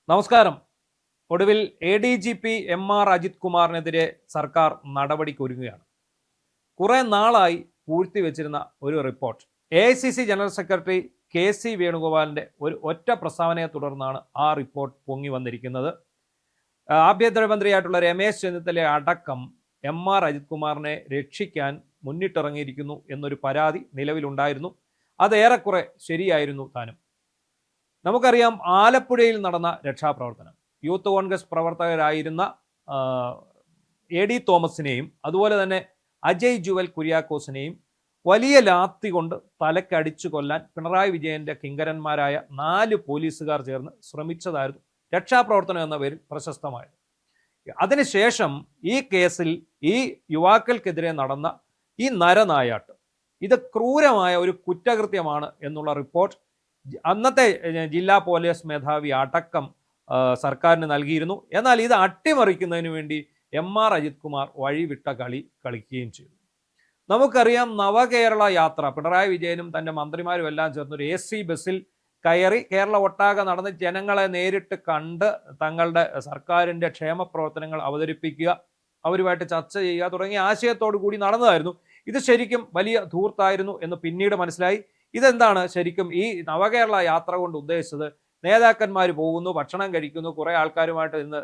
നമസ്കാരം. ഒടുവിൽ ADGP MR Ajith കുമാറിനെതിരെ സർക്കാർ നടപടിക്കൊരുങ്ങുകയാണ്. കുറെ നാളായി പൂഴ്ത്തിവെച്ചിരുന്ന ഒരു report AICC general secretary KC വേണുഗോപാലിന്റെ ഒരു ഒറ്റ പ്രസ്താവനയെ തുടർന്നാണ് ആ റിപ്പോർട്ട് പൊങ്ങി വന്നിരിക്കുന്നത്. ആഭ്യന്തരമന്ത്രിയായിട്ടുള്ള രമേശ് ചെന്നിത്തല അടക്കം MR അജിത് കുമാറിനെ രക്ഷിക്കാൻ മുന്നിട്ടിറങ്ങിയിരിക്കുന്നു എന്നൊരു പരാതി നിലവിലുണ്ടായിരുന്നു. അത് ഏറെക്കുറെ ശരിയായിരുന്നു താനും. നമുക്കറിയാം, ആലപ്പുഴയിൽ നടന്ന രക്ഷാപ്രവർത്തനം യൂത്ത് കോൺഗ്രസ് പ്രവർത്തകരായിരുന്ന AD തോമസിനെയും അതുപോലെ തന്നെ അജയ് ജുവൽ കുര്യാക്കോസിനെയും വലിയ ലാത്തി കൊണ്ട് തലക്കടിച്ചു കൊല്ലാൻ പിണറായി വിജയന്റെ കിങ്കരന്മാരായ 4 പോലീസുകാർ ചേർന്ന് ശ്രമിച്ചതായിരുന്നു രക്ഷാപ്രവർത്തനം എന്ന പേരിൽ പ്രശസ്തമായത്. അതിനുശേഷം ഈ കേസിൽ ഈ യുവാക്കൾക്കെതിരെ നടന്ന ഈ നരനായാട്ട് ഇത് ക്രൂരമായ ഒരു കുറ്റകൃത്യമാണ് എന്നുള്ള റിപ്പോർട്ട് അന്നത്തെ ജില്ലാ പോലീസ് മേധാവി അടക്കം സർക്കാരിന് നൽകിയിരുന്നു. എന്നാൽ ഇത് അട്ടിമറിക്കുന്നതിന് വേണ്ടി MR അജിത് കുമാർ വഴിവിട്ട കളി കളിക്കുകയും ചെയ്തു. നമുക്കറിയാം, നവകേരള യാത്ര പിണറായി വിജയനും തൻ്റെ മന്ത്രിമാരും എല്ലാം ചേർന്നൊരു AC ബസ്സിൽ കയറി കേരള ഒട്ടാകെ നടന്ന് ജനങ്ങളെ നേരിട്ട് കണ്ട് തങ്ങളുടെ സർക്കാരിൻ്റെ ക്ഷേമ പ്രവർത്തനങ്ങൾ അവതരിപ്പിക്കുക, അവരുമായിട്ട് ചർച്ച ചെയ്യുക തുടങ്ങിയ ആശയത്തോടു കൂടി നടന്നതായിരുന്നു. ഇത് ശരിക്കും വലിയ ധൂർത്തായിരുന്നു എന്ന് പിന്നീട് മനസ്സിലായി. ഇതെന്താണ് ശരിക്കും ഈ നവകേരള യാത്ര കൊണ്ട് ഉദ്ദേശിച്ചത്? നേതാക്കന്മാർ പോകുന്നു, ഭക്ഷണം കഴിക്കുന്നു, കുറെ ആൾക്കാരുമായിട്ട് ഇന്ന്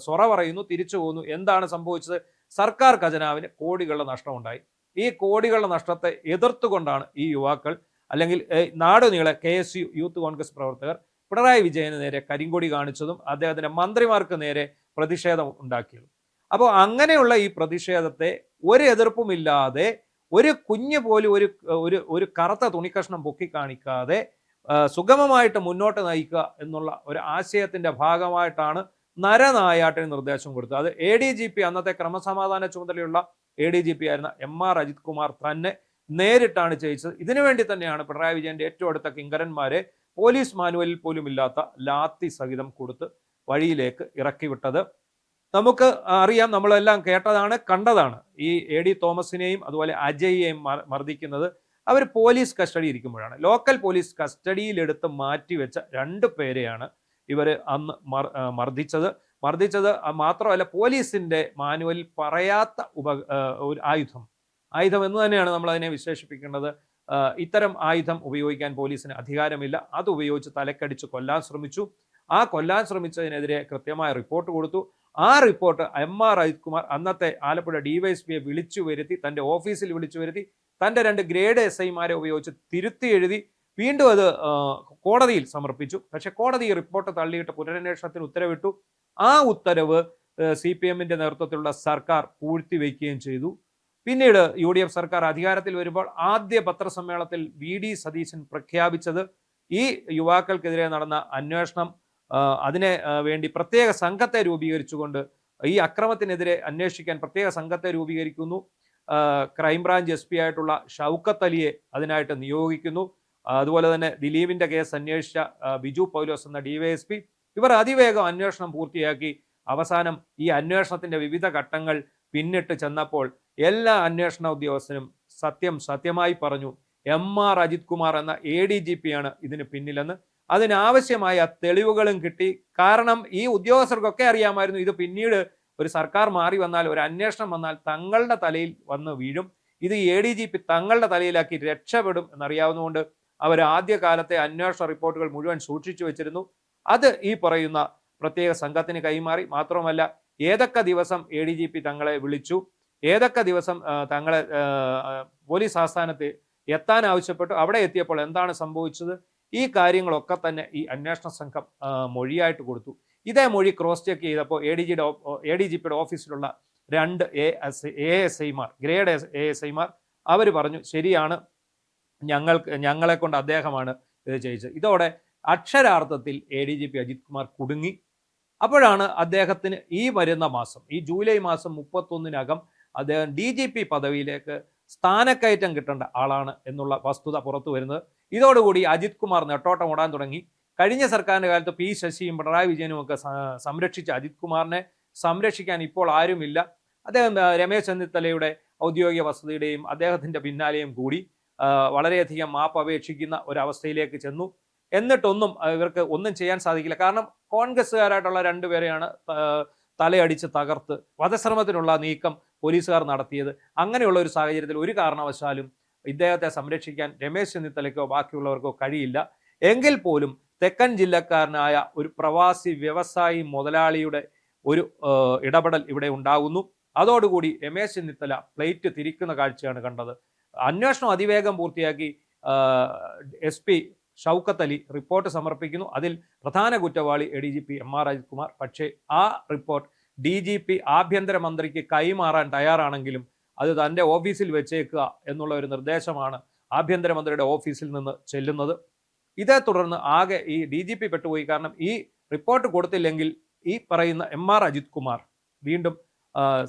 സൊറ പറയുന്നു, തിരിച്ചു പോകുന്നു. എന്താണ് സംഭവിച്ചത്? സർക്കാർ ഖജനാവിന് കോടികളുടെ നഷ്ടമുണ്ടായി. ഈ കോടികളുടെ നഷ്ടത്തെ എതിർത്തുകൊണ്ടാണ് ഈ യുവാക്കൾ അല്ലെങ്കിൽ നാടുനീളെ KSU യൂത്ത് കോൺഗ്രസ് പ്രവർത്തകർ പിണറായി വിജയന് നേരെ കരിങ്കൊടി കാണിച്ചതും അദ്ദേഹത്തിന്റെ മന്ത്രിമാർക്ക് നേരെ പ്രതിഷേധം ഉണ്ടാക്കിയതും. അപ്പോൾ അങ്ങനെയുള്ള ഈ പ്രതിഷേധത്തെ ഒരു എതിർപ്പുമില്ലാതെ, ഒരു കുഞ്ഞ് പോലും ഒരു കറുത്ത തുണിക്കഷ്ണം പൊക്കി കാണിക്കാതെ സുഗമമായിട്ട് മുന്നോട്ട് നയിക്കുക എന്നുള്ള ഒരു ആശയത്തിന്റെ ഭാഗമായിട്ടാണ് നരനായാട്ടിന് നിർദ്ദേശം കൊടുത്തത്. അത് ADGP, അന്നത്തെ ക്രമസമാധാന ചുമതലയുള്ള ADGP ആയിരുന്ന MR അജിത് കുമാർ തന്നെ നേരിട്ടാണ് ചെയ്യിച്ചത്. ഇതിനുവേണ്ടി തന്നെയാണ് പിണറായി വിജയന്റെ ഏറ്റവും അടുത്ത കിങ്കരന്മാരെ പോലീസ് മാനുവലിൽ പോലും ഇല്ലാത്ത ലാത്തി സഹിതം കൊടുത്ത് വഴിയിലേക്ക് ഇറക്കി വിട്ടത്. നമുക്ക് അറിയാം, നമ്മളെല്ലാം കേട്ടതാണ്, കണ്ടതാണ്. ഈ AD തോമസിനെയും അതുപോലെ അജയ്യെയും മർദ്ദിക്കുന്നത് അവർ പോലീസ് കസ്റ്റഡി ഇരിക്കുമ്പോഴാണ്. ലോക്കൽ പോലീസ് കസ്റ്റഡിയിലെടുത്ത് മാറ്റിവെച്ച 2 പേരെയാണ് ഇവർ അന്ന് മർദ്ദിച്ചത്. മാത്രമല്ല, പോലീസിന്റെ മാനുവലിൽ പറയാത്ത ഒരു ആയുധം എന്ന് തന്നെയാണ് നമ്മൾ അതിനെ വിശേഷിപ്പിക്കേണ്ടത്. ഇത്തരം ആയുധം ഉപയോഗിക്കാൻ പോലീസിന് അധികാരമില്ല. അത് ഉപയോഗിച്ച് തലക്കടിച്ച് കൊല്ലാൻ ശ്രമിച്ചു. ആ കൊല്ലാൻ ശ്രമിച്ചതിനെതിരെ കൃത്യമായ റിപ്പോർട്ട് കൊടുത്തു. ആ റിപ്പോർട്ട് MR അജിത് കുമാർ അന്നത്തെ ആലപ്പുഴ DYSPയെ വിളിച്ചു വരുത്തി, തൻ്റെ ഓഫീസിൽ വിളിച്ചു വരുത്തി, തൻ്റെ 2 ഗ്രേഡ് SIമാരെ ഉപയോഗിച്ച് തിരുത്തി എഴുതി വീണ്ടും അത് കോടതിയിൽ സമർപ്പിച്ചു. പക്ഷെ കോടതി റിപ്പോർട്ട് തള്ളിയിട്ട് പുനരന്വേഷണത്തിന് ഉത്തരവിട്ടു. ആ ഉത്തരവ് CPMന്റെ നേതൃത്വത്തിലുള്ള സർക്കാർ പൂഴ്ത്തിവെക്കുകയും ചെയ്തു. പിന്നീട് UDF സർക്കാർ അധികാരത്തിൽ വരുമ്പോൾ ആദ്യ പത്രസമ്മേളനത്തിൽ VD സതീശൻ പ്രഖ്യാപിച്ചത് ഈ യുവാക്കൾക്കെതിരെ നടന്ന അന്വേഷണം, അതിനെ വേണ്ടി പ്രത്യേക സംഘത്തെ രൂപീകരിച്ചുകൊണ്ട് ഈ അക്രമത്തിനെതിരെ അന്വേഷിക്കാൻ പ്രത്യേക സംഘത്തെ രൂപീകരിക്കുന്നു. ക്രൈംബ്രാഞ്ച് SP ആയിട്ടുള്ള ഷൗക്കത്ത് അലിയെ അതിനായിട്ട് നിയോഗിക്കുന്നു. അതുപോലെ തന്നെ ദിലീപിന്റെ കേസ് അന്വേഷിച്ച ബിജു പൗലോസ് എന്ന DYSP, ഇവർ അതിവേഗം അന്വേഷണം പൂർത്തിയാക്കി. അവസാനം ഈ അന്വേഷണത്തിന്റെ വിവിധ ഘട്ടങ്ങൾ പിന്നിട്ട് ചെന്നപ്പോൾ എല്ലാ അന്വേഷണ ഉദ്യോഗസ്ഥരും സത്യമായി പറഞ്ഞു, MR അജിത് കുമാർ എന്ന ADGP-യാണ് ഇതിന് പിന്നിലെന്ന്. അതിനാവശ്യമായ തെളിവുകളും കിട്ടി. കാരണം ഈ ഉദ്യോഗസ്ഥർക്കൊക്കെ അറിയാമായിരുന്നു, ഇത് പിന്നീട് ഒരു സർക്കാർ മാറി വന്നാൽ, ഒരു അന്വേഷണം വന്നാൽ തങ്ങളുടെ തലയിൽ വന്ന് വീഴും, ഇത് ADGP തങ്ങളുടെ തലയിലാക്കി രക്ഷപ്പെടും എന്നറിയാവുന്നതുകൊണ്ട് അവർ ആദ്യകാലത്തെ അന്വേഷണ റിപ്പോർട്ടുകൾ മുഴുവൻ സൂക്ഷിച്ചു വെച്ചിരുന്നു. അത് ഈ പറയുന്ന പ്രത്യേക സംഘത്തിന് കൈമാറി. മാത്രമല്ല, ഏതൊക്കെ ദിവസം ADGP തങ്ങളെ വിളിച്ചു, ഏതൊക്കെ ദിവസം തങ്ങളെ പോലീസ് ആസ്ഥാനത്ത് എത്താൻ ആവശ്യപ്പെട്ടു, അവിടെ എത്തിയപ്പോൾ എന്താണ് സംഭവിച്ചത്, ഈ കാര്യങ്ങളൊക്കെ തന്നെ ഈ അന്വേഷണ സംഘം മൊഴിയായിട്ട് കൊടുത്തു. ഇതേ മൊഴി ക്രോസ് ചെക്ക് ചെയ്തപ്പോൾ ADGPയുടെ ഓഫീസിലുള്ള 2 ASIമാർ, ഗ്രേഡ് ASIമാർ, അവർ പറഞ്ഞു, ശരിയാണ്, ഞങ്ങളെ കൊണ്ട് അദ്ദേഹമാണ് ഇത് ചെയ്യിച്ചത്. ഇതോടെ അക്ഷരാർത്ഥത്തിൽ ADGP അജിത് കുമാർ കുടുങ്ങി. അപ്പോഴാണ് അദ്ദേഹത്തിന് ഈ വരുന്ന മാസം, ഈ ജൂലൈ മാസം 31-നകം അദ്ദേഹം DGP പദവിയിലേക്ക് സ്ഥാനക്കയറ്റം കിട്ടേണ്ട ആളാണ് എന്നുള്ള വസ്തുത പുറത്തു വരുന്നത്. ഇതോടുകൂടി അജിത് കുമാർ നെട്ടോട്ടം ഓടാൻ തുടങ്ങി. കഴിഞ്ഞ സർക്കാരിൻ്റെ കാലത്ത് P ശശിയും പിണറായി വിജയനും ഒക്കെ സംരക്ഷിച്ച അജിത് കുമാറിനെ സംരക്ഷിക്കാൻ ഇപ്പോൾ ആരുമില്ല. അദ്ദേഹം രമേശ് ചെന്നിത്തലയുടെ ഔദ്യോഗിക വസതിയുടെയും അദ്ദേഹത്തിൻ്റെ പിന്നാലെയും കൂടി വളരെയധികം മാപ്പ് അപേക്ഷിക്കുന്ന ഒരവസ്ഥയിലേക്ക് ചെന്നു. എന്നിട്ടൊന്നും ഇവർക്ക് ഒന്നും ചെയ്യാൻ സാധിക്കില്ല. കാരണം കോൺഗ്രസ്സുകാരായിട്ടുള്ള രണ്ടുപേരെയാണ് തലയടിച്ച് തകർത്ത് വധശ്രമത്തിനുള്ള നീക്കം പോലീസുകാർ നടത്തിയത്. അങ്ങനെയുള്ള ഒരു സാഹചര്യത്തിൽ ഒരു കാരണവശാലും ഇദ്ദേഹത്തെ സംരക്ഷിക്കാൻ രമേശ് ചെന്നിത്തലയ്ക്കോ ബാക്കിയുള്ളവർക്കോ കഴിയില്ല. എങ്കിൽ പോലും തെക്കൻ ജില്ലക്കാരനായ ഒരു പ്രവാസി വ്യവസായി മുതലാളിയുടെ ഒരു ഇടപെടൽ ഇവിടെ ഉണ്ടാകുന്നു. അതോടുകൂടി രമേശ് ചെന്നിത്തല പ്ലേറ്റ് തിരിക്കുന്ന കാഴ്ചയാണ് കണ്ടത്. അന്വേഷണം അതിവേഗം പൂർത്തിയാക്കി SP ഷൗക്കത്ത് അലി റിപ്പോർട്ട് സമർപ്പിക്കുന്നു. അതിൽ പ്രധാന കുറ്റവാളി ADGP MR അജിത് കുമാർ. പക്ഷേ ആ റിപ്പോർട്ട് DGP ആഭ്യന്തരമന്ത്രിക്ക് കൈമാറാൻ തയ്യാറാണെങ്കിലും അത് തൻ്റെ ഓഫീസിൽ വെച്ചേക്കുക എന്നുള്ള ഒരു നിർദ്ദേശമാണ് ആഭ്യന്തരമന്ത്രിയുടെ ഓഫീസിൽ നിന്ന് ചെല്ലുന്നത്. ഇതേ തുടർന്ന് ആകെ ഈ DGP പെട്ടുപോയി. കാരണം ഈ റിപ്പോർട്ട് കൊടുത്തില്ലെങ്കിൽ ഈ പറയുന്ന MR അജിത് കുമാർ വീണ്ടും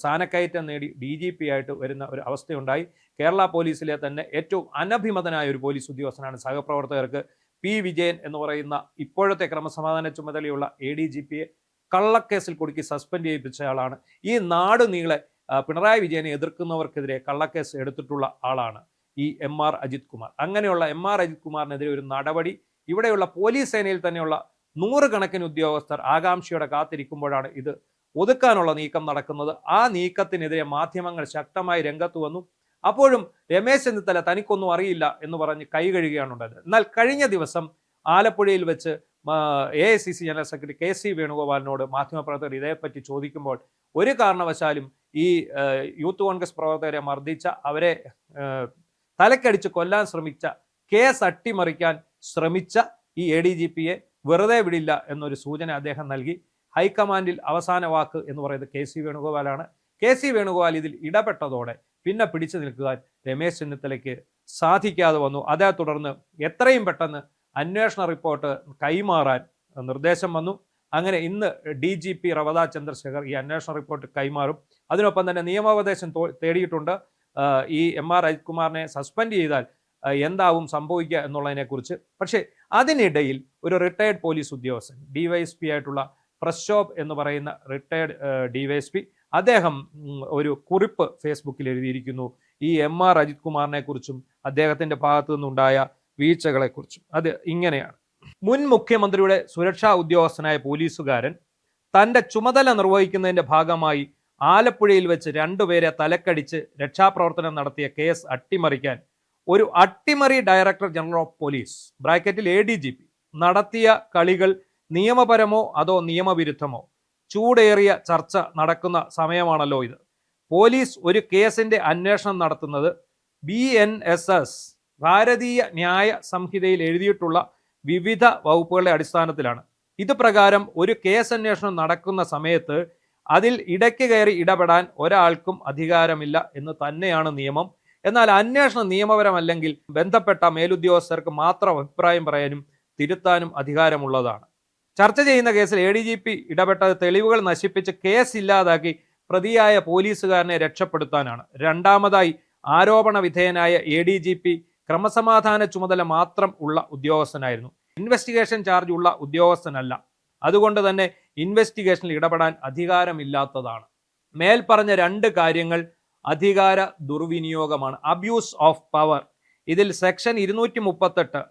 സ്ഥാനക്കയറ്റം നേടി DGP ആയിട്ട് വരുന്ന ഒരു അവസ്ഥയുണ്ടായി. കേരള പോലീസിലെ തന്നെ ഏറ്റവും അനഭിമതനായ ഒരു പോലീസ് ഉദ്യോഗസ്ഥനാണ്. സഹപ്രവർത്തകർക്ക് P വിജയൻ എന്ന് പറയുന്ന ഇപ്പോഴത്തെ ക്രമസമാധാന ചുമതലയുള്ള ADGPയെ കള്ളക്കേസിൽ കുടുക്കി സസ്പെൻഡ് ചെയ്യിപ്പിച്ചയാളാണ്. ഈ നാട് നീളെ പിണറായി വിജയനെ എതിർക്കുന്നവർക്കെതിരെ കള്ളക്കേസ് എടുത്തിട്ടുള്ള ആളാണ് ഈ MR അജിത് കുമാർ. അങ്ങനെയുള്ള MR അജിത് കുമാറിനെതിരെ ഒരു നടപടി ഇവിടെയുള്ള പോലീസ് സേനയിൽ തന്നെയുള്ള 100 കണക്കിന് ഉദ്യോഗസ്ഥർ ആകാംക്ഷയോടെ കാത്തിരിക്കുമ്പോഴാണ് ഇത് ഒതുക്കാനുള്ള നീക്കം നടക്കുന്നത്. ആ നീക്കത്തിനെതിരെ മാധ്യമങ്ങൾ ശക്തമായി രംഗത്ത് വന്നു. അപ്പോഴും രമേശ് ചെന്നിത്തല തനിക്കൊന്നും അറിയില്ല എന്ന് പറഞ്ഞ് കൈ കഴുകുകയാണ് ഉണ്ടായത്. എന്നാൽ കഴിഞ്ഞ ദിവസം ആലപ്പുഴയിൽ വെച്ച് AICC ജനറൽ സെക്രട്ടറി KC വേണുഗോപാലിനോട് മാധ്യമപ്രവർത്തകർ ഇതേപ്പറ്റി ചോദിക്കുമ്പോൾ ഒരു കാരണവശാലും ഈ യൂത്ത് കോൺഗ്രസ് പ്രവർത്തകരെ മർദ്ദിച്ച, അവരെ തലക്കടിച്ച് കൊല്ലാൻ ശ്രമിച്ച, കേസ് അട്ടിമറിക്കാൻ ശ്രമിച്ച ഈ ADGPയെ വെറുതെ വിടില്ല എന്നൊരു സൂചന അദ്ദേഹം നൽകി. ഹൈക്കമാൻഡിൽ അവസാന വാക്ക് എന്ന് പറയുന്നത് KC വേണുഗോപാലാണ്. KC വേണുഗോപാൽ ഇതിൽ ഇടപെട്ടതോടെ പിന്നെ പിടിച്ചു നിൽക്കുവാൻ രമേശ് ചെന്നിത്തലയ്ക്ക് സാധിക്കാതെ വന്നു. അതേ തുടർന്ന് എത്രയും പെട്ടെന്ന് അന്വേഷണ റിപ്പോർട്ട് കൈമാറാൻ നിർദ്ദേശം വന്നു. അങ്ങനെ ഇന്ന് DGP റവദ ചന്ദ്രശേഖർ ഈ അന്വേഷണ റിപ്പോർട്ട് കൈമാറും. അതിനൊപ്പം തന്നെ നിയമോപദേശം തേടിയിട്ടുണ്ട്. ഈ MR അജിത് കുമാറിനെ സസ്പെൻഡ് ചെയ്താൽ എന്താവും സംഭവിക്കുക എന്നുള്ളതിനെക്കുറിച്ച്. പക്ഷേ അതിനിടയിൽ ഒരു റിട്ടയർഡ് പോലീസ് ഉദ്യോഗസ്ഥൻ DYSP ആയിട്ടുള്ള പ്രശോഭ് എന്ന് പറയുന്ന റിട്ടയർഡ് DYSP അദ്ദേഹം ഒരു കുറിപ്പ് ഫേസ്ബുക്കിൽ എഴുതിയിരിക്കുന്നു. ഈ MR അജിത് കുമാറിനെ കുറിച്ചും അദ്ദേഹത്തിൻ്റെ ഭാഗത്തു നിന്നുണ്ടായ വീഴ്ചകളെക്കുറിച്ചും. അത് ഇങ്ങനെയാണ്: മുൻ മുഖ്യമന്ത്രിയുടെ സുരക്ഷാ ഉദ്യോഗസ്ഥനായ പോലീസുകാരൻ തൻ്റെ ചുമതല നിർവഹിക്കുന്നതിൻ്റെ ഭാഗമായി ആലപ്പുഴയിൽ വെച്ച് 2 പേരെ തലക്കടിച്ച് രക്ഷാപ്രവർത്തനം നടത്തിയ കേസ് അട്ടിമറിക്കാൻ ഒരു അട്ടിമറി director general of police (ADGP) നടത്തിയ കളികൾ നിയമപരമോ അതോ നിയമവിരുദ്ധമോ? ചൂടേറിയ ചർച്ച നടക്കുന്ന സമയമാണല്ലോ ഇത്. പോലീസ് ഒരു കേസിന്റെ അന്വേഷണം നടത്തുന്നത് BNSS ഭാരതീയ ന്യായ സംഹിതയിൽ എഴുതിയിട്ടുള്ള വിവിധ വകുപ്പുകളുടെ അടിസ്ഥാനത്തിലാണ്. ഇത് പ്രകാരം ഒരു കേസ് അന്വേഷണം നടക്കുന്ന സമയത്ത് അതിൽ ഇടയ്ക്ക് കയറി ഇടപെടാൻ ഒരാൾക്കും അധികാരമില്ല എന്ന് തന്നെയാണ് നിയമം. എന്നാൽ അന്വേഷണം നിയമപരമല്ലെങ്കിൽ ബന്ധപ്പെട്ട മേലുദ്യോഗസ്ഥർക്ക് മാത്രം അഭിപ്രായം പറയാനും തിരുത്താനും അധികാരമുള്ളതാണ്. ചർച്ച ചെയ്യുന്ന കേസിൽ ADGP ഇടപെട്ടത് തെളിവുകൾ നശിപ്പിച്ച് കേസ് ഇല്ലാതാക്കി പ്രതിയായ പോലീസുകാരനെ രക്ഷപ്പെടുത്താനാണ്. രണ്ടാമതായി, ആരോപണ വിധേയനായ ADGP ക്രമസമാധാന ചുമതല മാത്രം ഉള്ള ഉദ്യോഗസ്ഥനായിരുന്നു. ഇൻവെസ്റ്റിഗേഷൻ ചാർജ് ഉള്ള ഉദ്യോഗസ്ഥനല്ല. അതുകൊണ്ട് തന്നെ ഇൻവെസ്റ്റിഗേഷനിൽ ഇടപെടാൻ അധികാരമില്ലാത്തതാണ്. മേൽപ്പറഞ്ഞ 2 കാര്യങ്ങൾ അധികാര ദുർവിനിയോഗമാണ്, അബ്യൂസ് ഓഫ് പവർ. ഇതിൽ section 238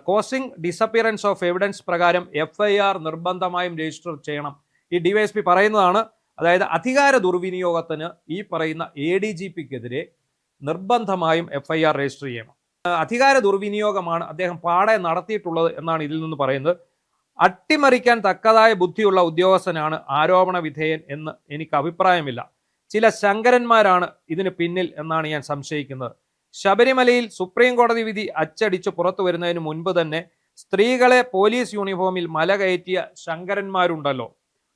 causing disappearance of evidence പ്രകാരം FIR നിർബന്ധമായും രജിസ്റ്റർ ചെയ്യണം. ഈ DYSP പറയുന്നതാണ്. അതായത് അധികാര ദുർവിനിയോഗത്തിന് ഈ പറയുന്ന ADGPക്കെതിരെ നിർബന്ധമായും FIR രജിസ്റ്റർ ചെയ്യണം. അധികാര ദുർവിനിയോഗമാണ് അദ്ദേഹം പാടെ നടത്തിയിട്ടുള്ളത് എന്നാണ് ഇതിൽ നിന്ന് പറയുന്നത്. അട്ടിമറിക്കാൻ തക്കതായ ബുദ്ധിയുള്ള ഉദ്യോഗസ്ഥനാണ് ആരോപണ വിധേയൻ എന്ന് എനിക്ക് അഭിപ്രായമില്ല. ചില ശങ്കരന്മാരാണ് ഇതിന് പിന്നിൽ എന്നാണ് ഞാൻ സംശയിക്കുന്നത്. ശബരിമലയിൽ സുപ്രീം കോടതി വിധി അച്ചടിച്ച് പുറത്തു വരുന്നതിന് മുൻപ് തന്നെ സ്ത്രീകളെ പോലീസ് യൂണിഫോമിൽ മല കയറ്റിയ ശങ്കരന്മാരുണ്ടല്ലോ,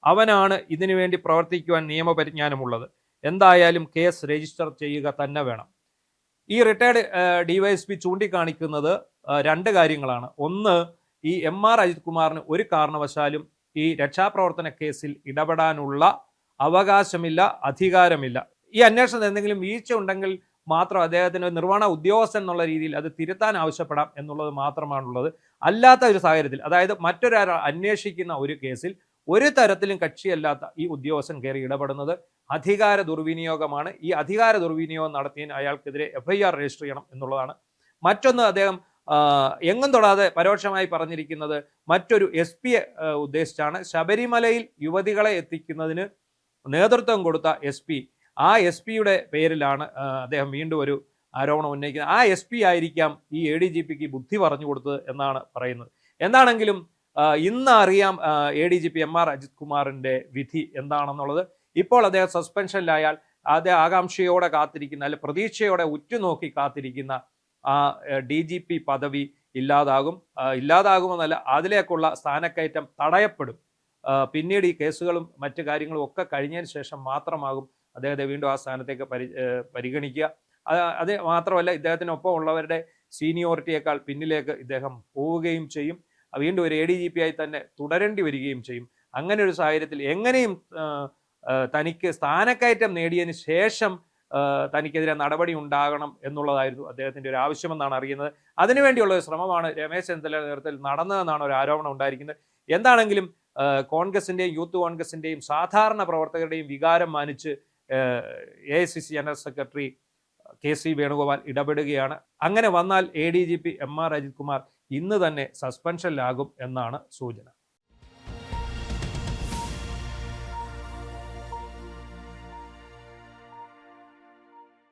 അവനാണ് ഇതിനു വേണ്ടി പ്രവർത്തിക്കുവാൻ നിയമപരിജ്ഞാനമുള്ളത്. എന്തായാലും കേസ് രജിസ്റ്റർ ചെയ്യുക തന്നെ വേണം. ഈ റിട്ടയർഡ് DYSP ചൂണ്ടിക്കാണിക്കുന്നത് 2 കാര്യങ്ങളാണ്. ഒന്ന്, ഈ MR അജിത് കുമാറിന് ഒരു കാരണവശാലും ഈ രക്ഷാപ്രവർത്തന കേസിൽ ഇടപെടാനുള്ള അവകാശമില്ല, അധികാരമില്ല. ഈ അന്വേഷണത്തിൽ എന്തെങ്കിലും വീഴ്ച ഉണ്ടെങ്കിൽ മാത്രം അദ്ദേഹത്തിന് നിർവ്വഹണ ഉദ്യോഗസ്ഥൻ എന്നുള്ള രീതിയിൽ അത് തിരുത്താൻ ആവശ്യപ്പെടാം എന്നുള്ളത് മാത്രമാണുള്ളത്. അല്ലാത്ത ഒരു സാഹചര്യത്തിൽ, അതായത് മറ്റൊരാൾ അന്വേഷിക്കുന്ന ഒരു കേസിൽ ഒരു തരത്തിലും കക്ഷിയല്ലാത്ത ഈ ഉദ്യോഗസ്ഥൻ കയറി ഇടപെടുന്നത് അധികാര ദുർവിനിയോഗമാണ്. ഈ അധികാര ദുർവിനിയോഗം നടത്തിയതിന് അയാൾക്കെതിരെ FIR രജിസ്റ്റർ ചെയ്യണം എന്നുള്ളതാണ്. മറ്റൊന്ന്, അദ്ദേഹം എങ്ങും തൊടാതെ പരോക്ഷമായി പറഞ്ഞിരിക്കുന്നത് മറ്റൊരു SP ഉദ്ദേശിച്ചാണ്. ശബരിമലയിൽ യുവതികളെ എത്തിക്കുന്നതിന് നേതൃത്വം കൊടുത്ത SP, ആ SP പേരിലാണ് അദ്ദേഹം വീണ്ടും ഒരു ആരോപണം ഉന്നയിക്കുന്നത്. ആ SP ആയിരിക്കാം ഈ ADGPക്ക് ബുദ്ധി പറഞ്ഞു കൊടുത്തത് എന്നാണ് പറയുന്നത്. എന്താണെങ്കിലും ഇന്ന് അറിയാം ADGP MR അജിത് കുമാറിൻ്റെ വിധി എന്താണെന്നുള്ളത്. ഇപ്പോൾ അദ്ദേഹം സസ്പെൻഷനിലായാൽ അദ്ദേഹം ആകാംക്ഷയോടെ കാത്തിരിക്കുന്ന, അല്ലെ പ്രതീക്ഷയോടെ ഉറ്റുനോക്കി കാത്തിരിക്കുന്ന ആ DGP പദവി ഇല്ലാതാകുമെന്നല്ല, അതിലേക്കുള്ള സ്ഥാനക്കയറ്റം തടയപ്പെടും. പിന്നീട് ഈ കേസുകളും മറ്റു കാര്യങ്ങളും ഒക്കെ കഴിഞ്ഞതിന് ശേഷം മാത്രമാകും അദ്ദേഹത്തെ വീണ്ടും ആ സ്ഥാനത്തേക്ക് പരിഗണിക്കുക. അത് മാത്രമല്ല, ഇദ്ദേഹത്തിനൊപ്പം ഉള്ളവരുടെ സീനിയോറിറ്റിയേക്കാൾ പിന്നിലേക്ക് ഇദ്ദേഹം പോവുകയും ചെയ്യും. വീണ്ടും ഒരു ADGP ആയി തന്നെ തുടരേണ്ടി വരികയും ചെയ്യും. അങ്ങനെ ഒരു സാഹചര്യത്തിൽ എങ്ങനെയും തനിക്ക് സ്ഥാനക്കയറ്റം നേടിയതിന് ശേഷം തനിക്കെതിരെ നടപടി ഉണ്ടാകണം എന്നുള്ളതായിരുന്നു അദ്ദേഹത്തിൻ്റെ ഒരു ആവശ്യമെന്നാണ് അറിയുന്നത്. അതിനുവേണ്ടിയുള്ള ഒരു ശ്രമമാണ് രമേശ് ചെന്നിത്തലയുടെ നേതൃത്വത്തിൽ നടന്നതെന്നാണ് ഒരു ആരോപണം ഉണ്ടായിരിക്കുന്നത്. എന്താണെങ്കിലും കോൺഗ്രസിൻ്റെയും യൂത്ത് കോൺഗ്രസിൻ്റെയും സാധാരണ പ്രവർത്തകരുടെയും വികാരം മാനിച്ച് AICC general secretary KC Venugopal ഇടപെടുകയാണ്. അങ്ങനെ വന്നാൽ ADGP MR അജിത് കുമാർ ഇന്ന് തന്നെ സസ്പെൻഷനിലാകും എന്നാണ് സൂചന.